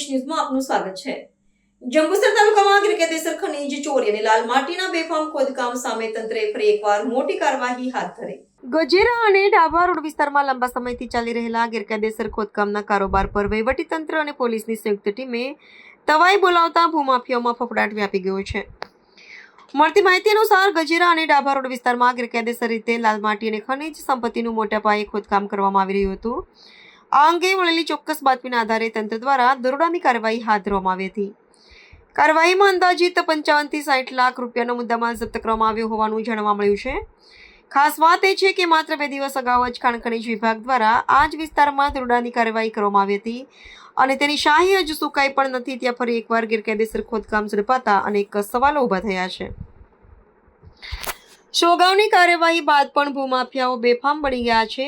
ન્યૂઝમાં આપનું સ્વાગત છે। જંબુસર તાલુકામાં ગેરકાયદેસર ખનીજ ચોરી અને લાલ માટીના બેફામ ખોદકામ સામે તંત્રએ ફરી એકવાર મોટી કાર્યવાહી હાથ ધરી। ગજેરા અને ડાભા રોડ વિસ્તારમાં લાંબા સમયથી ચાલી રહેલા ગેરકાયદેસર ખોદકામના કારોબાર પર વહીવટીતંત્ર અને પોલીસની સંયુક્ત ટીમે તવાઈ બોલાવતા ભૂમાફિયાઓમાં ફફડાટ વ્યાપી ગયો છે। મળતી માહિતી અનુસાર ગજેરા અને ડાભા રોડ વિસ્તારમાં ગેરકાયદેસર રીતે લાલ માટી અને ખનીજ સંપત્તિનું મોટા પાયે ખોદકામ કરવામાં આવી રહ્યું હતું। આ અંગે મળેલી ચોક્કસ બાતમીના આધારે તંત્ર દ્વારા દરોડાની કાર્યવાહી હાથ ધરવામાં આવી હતી। કાર્યવાહીમાં અંદાજિત 55 થી 60 લાખ રૂપિયાનો મુદ્દામાલ જપ્ત કરવામાં આવ્યો હોવાનું જાણવા મળ્યું છે। ખાસ વાત એ છે કે માત્ર 2 દિવસ અગાઉ જ ખાણ ખનીજ વિભાગ દ્વારા આ જ વિસ્તારમાં દરોડાની કાર્યવાહી કરવામાં આવી હતી અને તેની શાહી હજુ સુકાઈ પણ નથી। ત્યાં ફરી એકવાર ગેરકાયદેસર ખોદકામ ઝડપાતા અનેક સવાલો ઊભા થયા છે। અગાઉની કાર્યવાહી બાદ પણ ભૂમાફિયાઓ બેફામ બની ગયા છે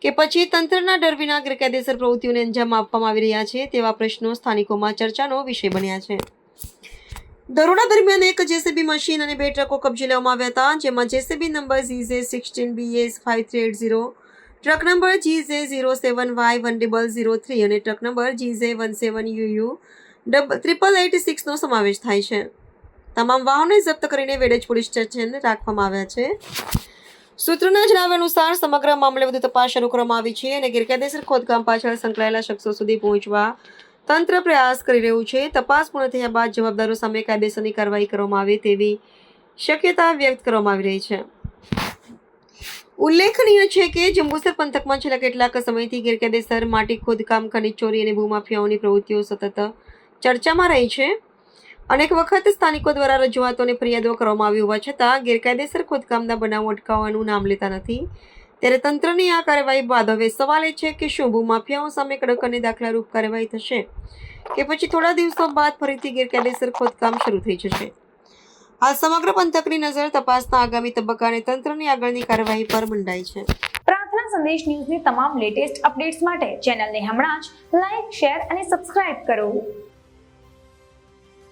કે પછી તંત્રના ડર વિના ગેરકાયદેસર પ્રવૃત્તિઓને અંજામ આપવામાં આવી રહ્યા છે તેવા પ્રશ્નો સ્થાનિકોમાં ચર્ચાનો વિષય બન્યા છે। દરોડા દરમિયાન એક જેસીબી મશીન અને 2 ટ્રકો કબજે લેવામાં આવ્યા હતા, જેમાં JCB number GJ16BS5380, truck number GJ07Y1003 અને ટ્રક નંબર GJ17UU8886 નો સમાવેશ થાય છે। તમામ વાહનોને જપ્ત કરીને વેડજ પોલીસ સ્ટેશન રાખવામાં આવ્યા છે। સૂત્રોના જણાવ્યા અનુસાર સમગ્ર મામલે વધુ તપાસ શરૂ કરવામાં આવી છે અને ગેરકાયદેસર ખોદકામ પાછળ સંકળાયેલા શખ્સો સુધી પહોંચવા તંત્ર પ્રયાસ કરી રહ્યું છે। તપાસ પૂર્ણ થયા બાદ જવાબદારો સામે કાયદેસરની કાર્યવાહી કરવામાં આવે તેવી શક્યતા વ્યક્ત કરવામાં આવી રહી છે। ઉલ્લેખનીય છે કે જંબુસર પંથકમાં છેલ્લા કેટલાક સમયથી ગેરકાયદેસર માટી ખોદકામ, ખનીજ ચોરી અને ભૂમાફિયાઓની પ્રવૃત્તિઓ સતત ચર્ચામાં રહી છે। અનેક વખત સ્થાનિકો દ્વારા રજૂઆતો અને ફરિયાદો કરવામાં આવી હોવા છતાં ગેરકાયદેસર ખોદકામના બનાવો અટકાવવાનું નામ લેતા નથી। ત્યારે તંત્રની આ કાર્યવાહી બાદ હવે સવાલ એ છે કે શું ભૂમાફિયાઓ સામે કડક અને દાખલારૂપ કાર્યવાહી થશે કે પછી થોડા દિવસો બાદ ફરીથી ગેરકાયદેસર ખોદકામ શરૂ થઈ જશે। હાલ સમગ્ર પંથકની નજર તપાસના આગામી તબક્કા અને તંત્રની આગળની કાર્યવાહી પર મંડાઈ છે। પ્રાર્થના સંદેશ ન્યૂઝની તમામ લેટેસ્ટ અપડેટ્સ માટે ચેનલને હમણાં જ લાઈક, શેર અને સબસ્ક્રાઇબ કરો।